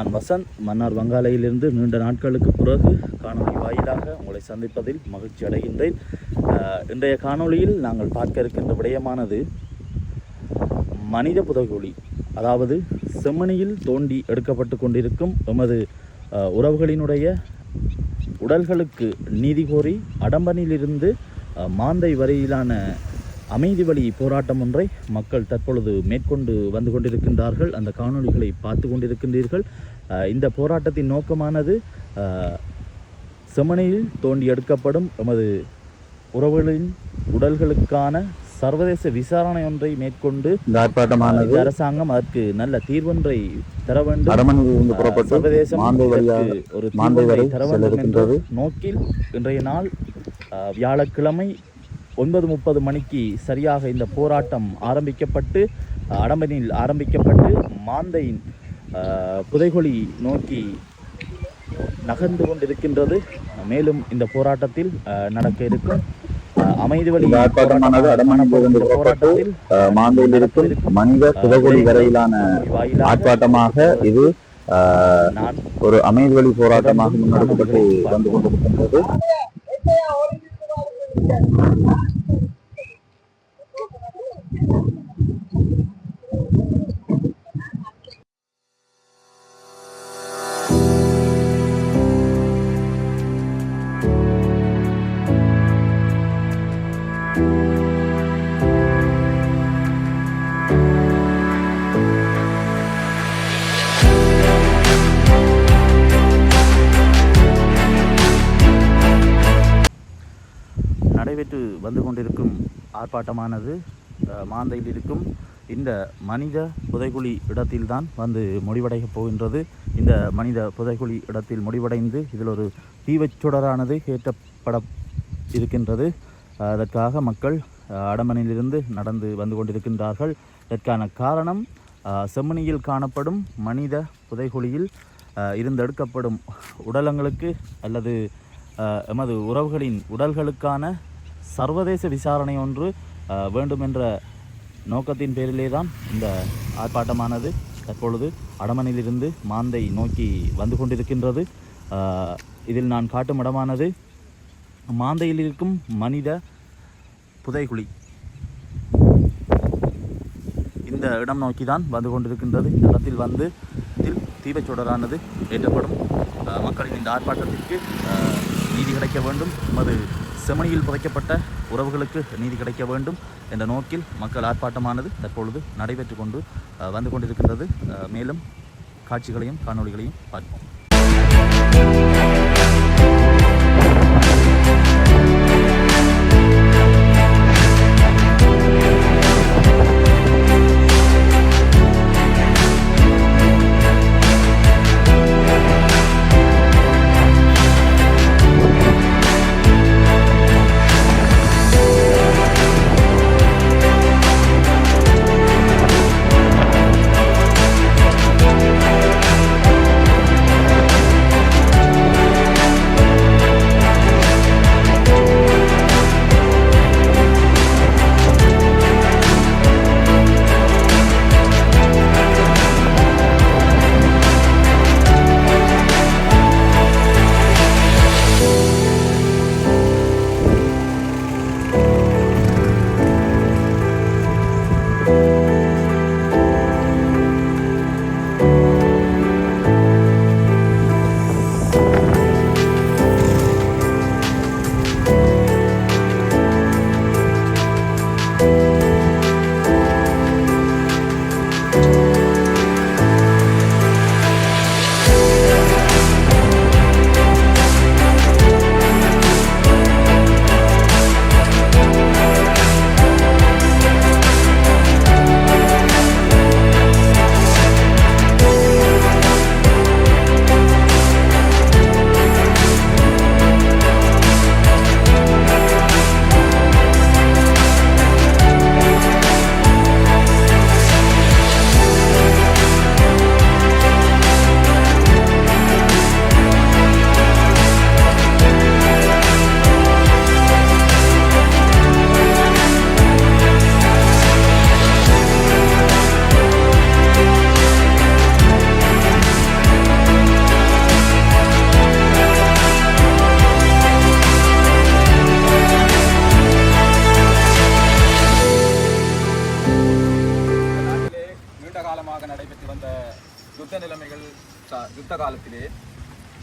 நான் வசந்த் மன்னார் வங்காளையிலிருந்து நீண்ட நாட்களுக்கு பிறகு காணொலி வாயிலாக உங்களை சந்திப்பதில் மகிழ்ச்சி அடைகின்றேன். இன்றைய காணொளியில் நாங்கள் பார்க்க இருக்கின்ற விடயமானது மனித புதைகுழி, அதாவது செம்மணியில் தோண்டி எடுக்கப்பட்டு கொண்டிருக்கும் எமது உறவுகளினுடைய உடல்களுக்கு நீதி கோரி அடம்பனிலிருந்து மாந்தை வரையிலான அமைதி வழி போராட்டம் ஒன்றை மக்கள் தற்பொழுது மேற்கொண்டு வந்து கொண்டிருக்கின்றார்கள். அந்த காணொளிகளை பார்த்து கொண்டிருக்கின்றீர்கள். இந்த போராட்டத்தின் நோக்கமானது செம்மணியில் தோண்டி எடுக்கப்படும் எமது உறவுகளின் உடல்களுக்கான சர்வதேச விசாரணை ஒன்றை மேற்கொண்டு ஆர்ப்பாட்டமானது அரசாங்கம் அதற்கு நல்ல தீர்வொன்றை தர வேண்டும், சர்வதேசம் ஒரு தீர்வை தர வேண்டும் என்ற நோக்கில் இன்றைய நாள் வியாழக்கிழமை 9:30 மணிக்கு சரியாக இந்த போராட்டம் ஆரம்பிக்கப்பட்டு அடம்பனில் ஆரம்பிக்கப்பட்டு மாந்தையின் புதைகுழி நோக்கி நகர்ந்து கொண்டிருக்கின்றது. மேலும் இந்த போராட்டத்தில் நடக்க இருக்கும் அமைதி வழி போராட்டத்தில் மாந்தையில் இருக்கும் மனித புதைகுழி வரையிலான ஆர்ப்பாட்டமாக இது ஒரு அமைதி வழி போராட்டமாக முன்னெடுக்கப்பட்டு வந்து கொண்டிருக்கின்றது. நடைபெற்று வந்து கொண்டிருக்கும் ஆர்ப்பாட்டமானது மாந்தையில் இருக்கும் இந்த மனித புதைகுழி இடத்தில்தான் வந்து முடிவடையப் போகின்றது. இந்த மனித புதைகுழி இடத்தில் முடிவடைந்து இதில் ஒரு தீவச்சுடரானது ஏற்றப்பட இருக்கின்றது. அதற்காக மக்கள் அடம்பனிலிருந்து நடந்து வந்து கொண்டிருக்கின்றார்கள். இதற்கான காரணம் செம்மணியில் காணப்படும் மனித புதைகுழியில் இருந்தெடுக்கப்படும் உடலங்களுக்கு அல்லது எமது உறவுகளின் உடல்களுக்கான சர்வதேச விசாரணை ஒன்று வேண்டும் என்ற நோக்கத்தின் பேரிலே தான் இந்த ஆர்ப்பாட்டமானது தற்பொழுது அடமனிலிருந்து மாந்தை நோக்கி வந்து கொண்டிருக்கின்றது. இதில் நான் காட்டும் இடமானது மாந்தையில் இருக்கும் மனித புதைகுழி. இந்த இடம் நோக்கி தான் வந்து கொண்டிருக்கின்றது. இந்த இடத்தில் வந்து தீபச்சுடரானது ஏற்றப்படும். மக்களின் இந்த ஆர்ப்பாட்டத்திற்கு நீதி கிடைக்க வேண்டும், நமது செம்மணியில் புதைக்கப்பட்ட உறவுகளுக்கு நீதி கிடைக்க வேண்டும் என்ற நோக்கில் மக்கள் ஆர்ப்பாட்டமானது தற்பொழுது நடைபெற்று கொண்டு வந்து கொண்டிருக்கின்றது. மேலும் காட்சிகளையும் காணொளிகளையும் பார்ப்போம்.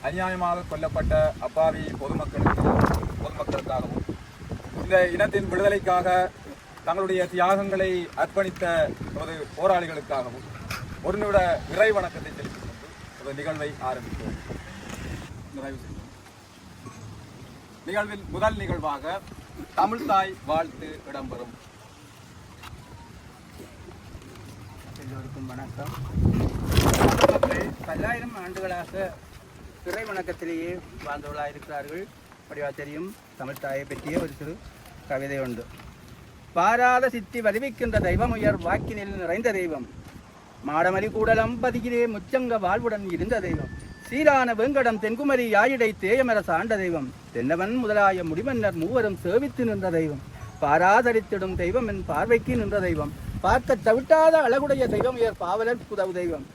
அநியாயமாக கொல்லப்பட்ட அப்பாவி பொதுமக்களுக்காகவும் இந்த இனத்தின் விடுதலைக்காக தங்களுடைய தியாகங்களை அர்ப்பணித்த ஒரு போராளிகளுக்காகவும் ஒரு நிமிட இறை வணக்கத்தை செலுத்திக் கொண்டு ஒரு நிகழ்வை ஆரம்பித்தோம். நிகழ்வில் முதல் நிகழ்வாக தமிழ்தாய் வாழ்த்து இடம்பெறும். எல்லோருக்கும் வணக்கம். மக்கள் பல்லாயிரம் ஆண்டுகளாக இறை வணக்கத்திலேயே வாழ்ந்தவர்களாக இருக்கிறார்கள். படிவா தெரியும், தமிழ்தாயை பற்றிய ஒரு சிறு கவிதை உண்டு. பாராத சித்தி வலிவிக்கின்ற தெய்வம் உயர் வாக்கினில் நிறைந்த தெய்வம், மாடமலி கூடலம் பதிகிலே முச்சங்க வாழ்வுடன் இருந்த தெய்வம், சீரான வெங்கடம் தென்குமரி யாயிடை தேயமர சாண்ட தெய்வம், தென்னவன் முதலாய முடிமன்னர் மூவரும் சேவித்து நின்ற தெய்வம், பாராதரித்திடும் தெய்வம் என் பார்வைக்கு நின்ற தெய்வம், பார்க்க தவிட்டாத அழகுடைய தெய்வம் உயர் பாவலர் புதவு தெய்வம்,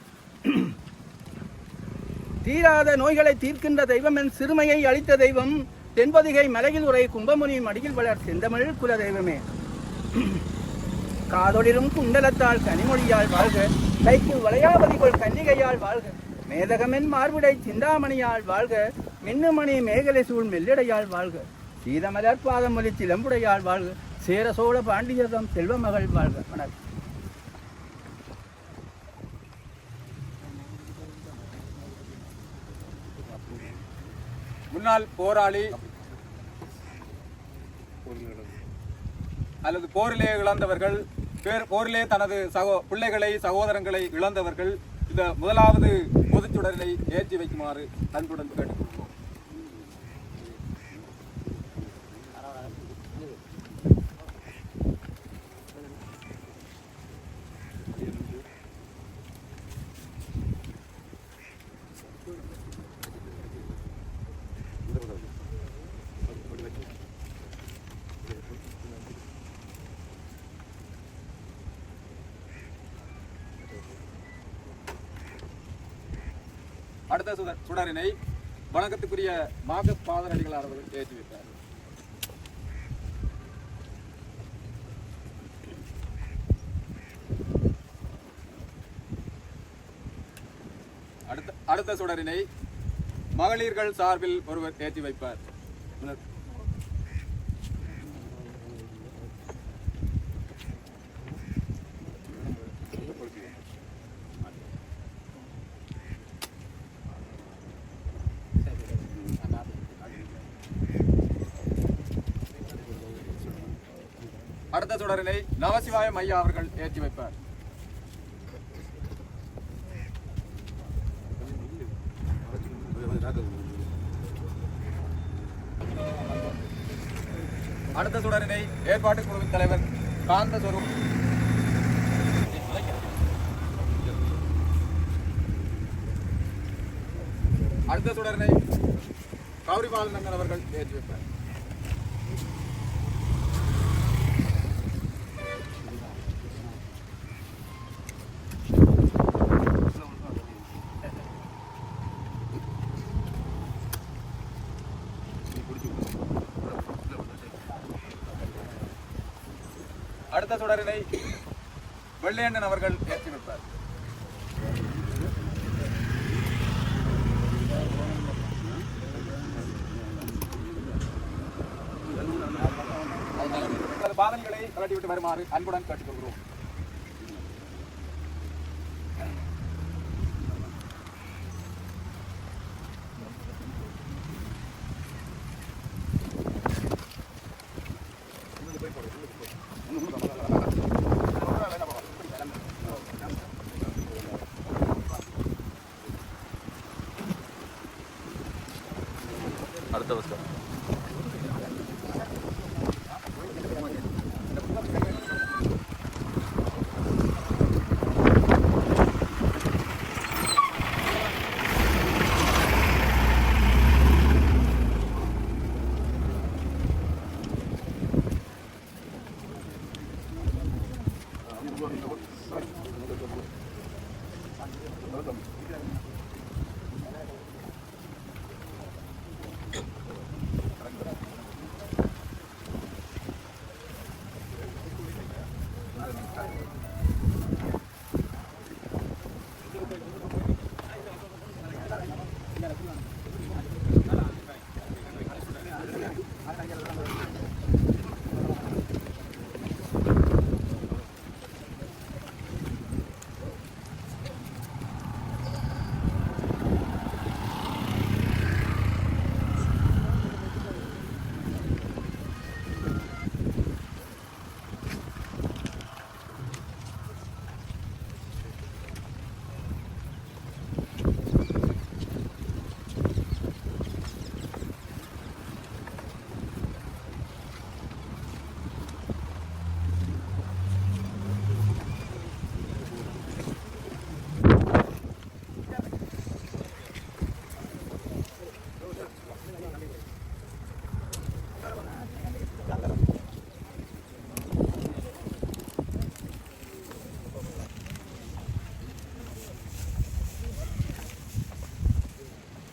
தீராத நோய்களை தீர்க்கின்ற தெய்வம் என் சிறுமையை அளித்த தெய்வம், தென்பதிகை மலையில் உரை கும்பமுனி மடியில் வளர் செந்தமிழ் குல தெய்வமே, காதொளிரும் குண்டலத்தால் கனிமொழியால் வாழ்க, கைக்கு வளையாபதிகள் கன்னிகையால் வாழ்க, மேதகமென் மார்பிடை சிந்தாமணியால் வாழ்க, மின்னுமணி மேகலை சூழ் மெல்லிடையால் வாழ்க, சீதமலர் பாதமொழி சிலம்புடையால் வாழ்க, சேர சோழ பாண்டியதம் செல்வ மகள் வாழ்க. வணக்கம். முன்னாள் போராளி அல்லது போரிலே இழந்தவர்கள், போரிலே தனது பிள்ளைகளை சகோதரங்களை இழந்தவர்கள் இந்த முதலாவது பொதுச்சுடரினை ஏற்றி வைக்குமாறு அன்புடன் கேட்டுக்கொள்கிறோம். அடுத்த சுடரினை வணக்கத்துக்குரிய மார்கஸ் பாதரடிகளார் அவர்கள் ஏற்றி வைத்தார். அடுத்த சுடரினை மகளிர்கள் சார்பில் ஒருவர் ஏற்றி வைப்பார். அடுத்த சுடரினை நவசிவாயம் ஐயா அவர்கள் ஏற்றி வைப்பார். அடுத்த சுடரினை ஏற்பாட்டு குழுவின் தலைவர் காந்த சொரூப் அடுத்த சுடரினை கௌரிபாலன் அவர்கள் ஏற்றி வைப்பார். அடுத்த சுடரினை வெள்ளையண்ணன் அவர்கள் ஏற்றி வைப்பார். பாதனைகளை கலட்டிவிட்டு வருமாறு அன்புடன் கேட்டுக்கொள்கிறோம். அடுத்த வருஷம்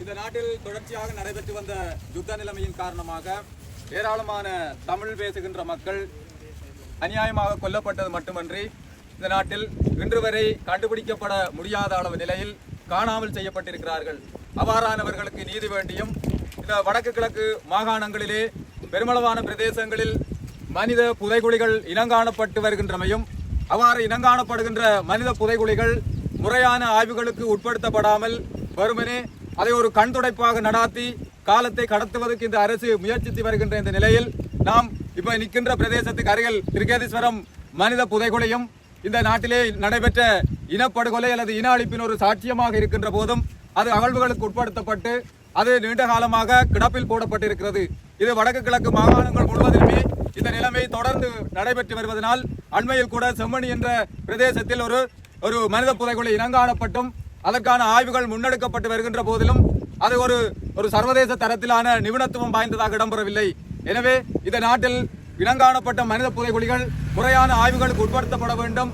இந்த நாட்டில் தொடர்ச்சியாக நடைபெற்று வந்த யுத்த நிலைமையின் காரணமாக ஏராளமான தமிழ் பேசுகின்ற மக்கள் அநியாயமாக கொல்லப்பட்டது மட்டுமன்றி இந்த நாட்டில் இன்று வரை கண்டுபிடிக்கப்பட முடியாத அளவு நிலையில் காணாமல் செய்யப்பட்டிருக்கிறார்கள். அவ்வாறானவர்களுக்கு நீதி வேண்டியும் இந்த வடக்கு கிழக்கு மாகாணங்களிலே பெருமளவான பிரதேசங்களில் மனித புதைகுழிகள் இனங்காணப்பட்டு வருகின்றமையும் அவ்வாறு இனங்காணப்படுகின்ற மனித புதைகுழிகள் முறையான ஆய்வுகளுக்கு உட்படுத்தப்படாமல் வெறுமனே அதை ஒரு கண் துடைப்பாக நடாத்தி காலத்தை கடத்துவதற்கு இந்த அரசு முயற்சித்து வருகின்ற இந்த நிலையில் நாம் இப்ப நிற்கின்ற பிரதேசத்துக்கு அருகில் திருக்கேதீஸ்வரம் மனித புதைகுழியும் இந்த நாட்டிலே நடைபெற்ற இனப்படுகொலை அல்லது இன அழிப்பின் ஒரு சாட்சியமாக இருக்கின்ற போதும் அது அகழ்வுகளுக்கு உட்படுத்தப்பட்டு அது நீண்ட காலமாக கிடப்பில் போடப்பட்டிருக்கிறது. இது வடக்கு கிழக்கு மாகாணங்கள் முழுவதிலுமே இந்த நிலைமை தொடர்ந்து நடைபெற்று வருவதனால் அண்மையில் கூட செம்மணி என்ற பிரதேசத்தில் ஒரு மனித புதைகுழி இனங்காணப்பட்டும் அதற்கான ஆய்வுகள் முன்னெடுக்கப்பட்டு வருகின்ற போதிலும் அது ஒரு சர்வதேச தரத்திலான நிபுணத்துவம் வாய்ந்ததாக இடம்பெறவில்லை. எனவே இந்த நாட்டில் இனங்காணப்பட்ட மனித புதைகுழிகள் முறையான ஆய்வுகளுக்கு உட்படுத்தப்பட வேண்டும்,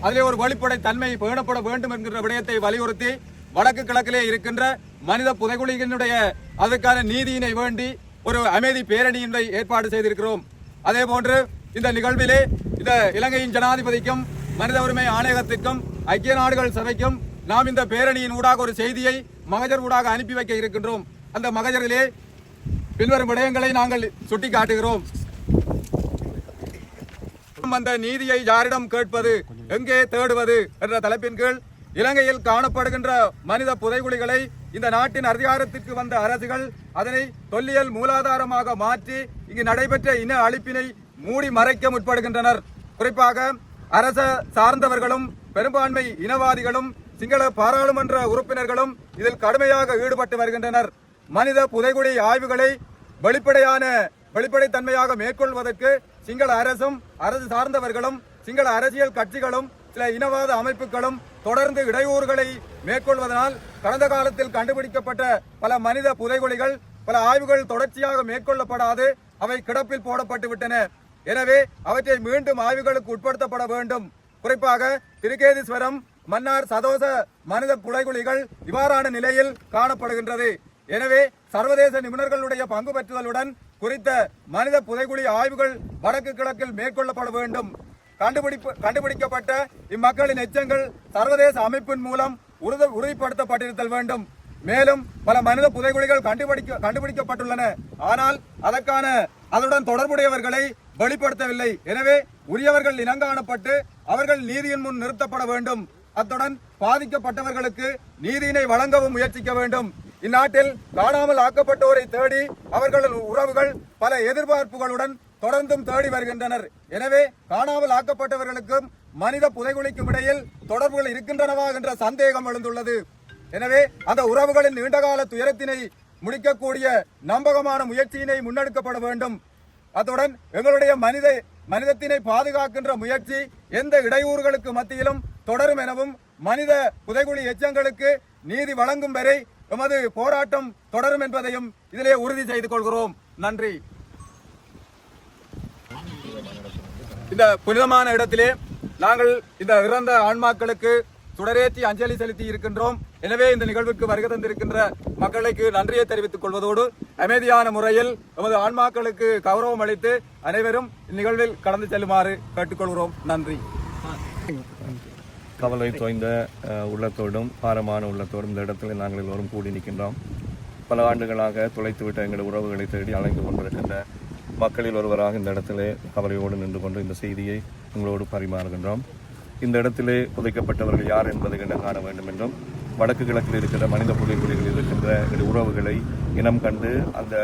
அதிலே ஒரு வெளிப்படை தன்மை பேணப்பட வேண்டும் என்கின்ற விடயத்தை வலியுறுத்தி வடக்கு கிழக்கிலே இருக்கின்ற மனித புதைகுழியினுடைய அதற்கான நீதியினை வேண்டி ஒரு அமைதி பேரணியினை ஏற்பாடு செய்திருக்கிறோம். அதே போன்று இந்த நிகழ்விலே இந்த இலங்கையின் ஜனாதிபதிக்கும் மனித உரிமை ஆணையகத்திற்கும் ஐக்கிய நாடுகள் சபைக்கும் நாம் இந்த பேரணியின் ஊடாக ஒரு செய்தியை மகஜர் ஊடாக அனுப்பி வைக்க இருக்கின்றோம். அந்த மகஜரிலே பின்வரும் விடயங்களை நாங்கள் சுட்டிக்காட்டுகிறோம். அந்த நீதியை யாரிடம் கேட்பது, எங்கே தேடுவது என்ற தலைப்பின் கீழ் இலங்கையில் காணப்படுகின்ற மனித புதைகுழிகளை இந்த நாட்டின் அதிகாரத்திற்கு வந்த அரசுகள் அதனை தொல்லியல் மூலாதாரமாக மாற்றி இங்கு நடைபெற்ற இன அழிப்பினை மூடி மறைக்க முற்படுகின்றனர். குறிப்பாக அரச சார்ந்தவர்களும் பெரும்பான்மை இனவாதிகளும் சிங்கள பாராளுமன்ற உறுப்பினர்களும் இதில் கடுமையாக ஈடுபட்டு வருகின்றனர். மனித புதைகுழி ஆய்வுகளை வெளிப்படைத்தன்மையாக மேற்கொள்வதற்கு சிங்கள அரசும் அரசு சார்ந்தவர்களும் சிங்கள அரசியல் கட்சிகளும் சில இனவாத அமைப்புகளும் தொடர்ந்து இடையூறுகளை மேற்கொள்வதனால் கடந்த காலத்தில் கண்டுபிடிக்கப்பட்ட பல மனித புதைகுழிகள் பல ஆய்வுகள் தொடர்ச்சியாக மேற்கொள்ளப்படாது அவை கிடப்பில் போடப்பட்டு விட்டன. எனவே அவற்றை மீண்டும் ஆய்வுகளுக்கு உட்படுத்தப்பட வேண்டும். குறிப்பாக திருக்கேதீஸ்வரம் மன்னார் சதோச மனித புதைகுழிகள் இவ்வாறான நிலையில் காணப்படுகின்றது. எனவே சர்வதேச நிபுணர்களுடைய பங்கு பெற்றுதலுடன் குறித்த மனித புதைகுழி ஆய்வுகள் வடக்கு கிழக்கில் மேற்கொள்ளப்பட வேண்டும். கண்டுபிடிக்கப்பட்ட இம்மக்களின் எச்சங்கள் சர்வதேச அமைப்பின் மூலம் உறுதிப்படுத்தப்பட்டிருத்தல் வேண்டும். மேலும் பல மனித புதைகுழிகள் கண்டுபிடிக்கப்பட்டுள்ளன, ஆனால் அதனுடன் தொடர்புடையவர்களை வெளிப்படுத்தவில்லை. எனவே உரியவர்கள் இனங்காணப்பட்டு அவர்கள் நீதியின் முன் நிறுத்தப்பட வேண்டும். அத்துடன் பாதிக்கப்பட்டவர்களுக்கு நீதியினை வழங்கவும் முயற்சிக்க வேண்டும். இந்நாட்டில் காணாமல் ஆக்கப்பட்டோரை தேடி அவர்களின் உறவுகள் பல எதிர்பார்ப்புகளுடன் தொடர்ந்தும் தேடி வருகின்றனர். எனவே காணாமல் ஆக்கப்பட்டவர்களுக்கும் மனித புதைகுழிக்கும் இடையில் தொடர்புகள் இருக்கின்றனவா என்ற சந்தேகம் எழுந்துள்ளது. எனவே அந்த உறவுகளின் நீண்டகால துயரத்தினை முடிக்கக்கூடிய நம்பகமான முயற்சியினை முன்னெடுக்கப்பட வேண்டும். அத்துடன் எங்களுடைய மனிதத்தினை பாதுகாக்கின்ற முயற்சி எந்த இடையூறுகளுக்கு மத்தியிலும் தொடரும் எனவும் மனித புதைகுழி எச்சங்களுக்கு நீதி வழங்கும் வரை எமது போராட்டம் தொடரும் என்பதையும் இதிலே உறுதி செய்து கொள்கிறோம். நன்றி. இந்த புனிதமான இடத்திலே நாங்கள் இந்த இறந்த ஆன்மாக்களுக்கு சுடரேற்றி அஞ்சலி செலுத்தி இருக்கின்றோம். எனவே இந்த நிகழ்வுக்கு வருகை தந்திருக்கின்ற மக்களுக்கு நன்றியை தெரிவித்துக் கொள்வதோடு அமைதியான முறையில் எமது ஆன்மாக்களுக்கு கௌரவம் அளித்து அனைவரும் இந்நிகழ்வில் கடந்து செல்லுமாறு கேட்டுக்கொள்கிறோம். நன்றி. கவலை தோய்ந்த உள்ளத்தோடும் பாரமான உள்ளத்தோடும் இந்த இடத்துல நாங்கள் எல்லோரும் கூடி நிற்கின்றோம். பல ஆண்டுகளாக தொலைத்துவிட்ட எங்கள் உறவுகளை தேடி அலைந்து கொண்டிருக்கின்ற மக்களில் ஒருவராக இந்த இடத்திலே கவலையோடு நின்று கொண்டு இந்த செய்தியை உங்களோடு பரிமாறுகின்றோம். இந்த இடத்திலே புதைக்கப்பட்டவர்கள் யார் என்பதை காண வேண்டும் என்றும், வடக்கு கிழக்கில் இருக்கிற மனித புதைக்குழிகளில் இருக்கின்ற எங்களுடைய உறவுகளை இனம் கண்டு அந்த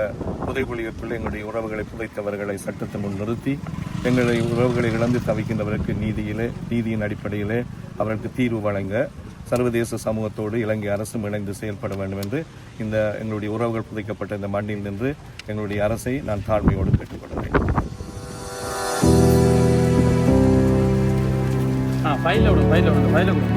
புதைக்குழிக்குள்ளே எங்களுடைய உறவுகளை புதைத்தவர்களை சட்டத்தின் முன் நிறுத்தி எங்களுடைய உறவுகளை இழந்து தவிக்கின்றவருக்கு நீதியின் அடிப்படையிலே அவர்களுக்கு தீர்வு வழங்க சர்வதேச சமூகத்தோடு இலங்கை அரசும் இணைந்து செயல்பட வேண்டும் என்று இந்த எங்களுடைய உறவுகள் புதைக்கப்பட்ட இந்த மண்ணில் நின்று எங்களுடைய அரசை நான் தாழ்மையோடு கேட்டுக்கொள்கிறேன். ஃபைலில் விடுங்க.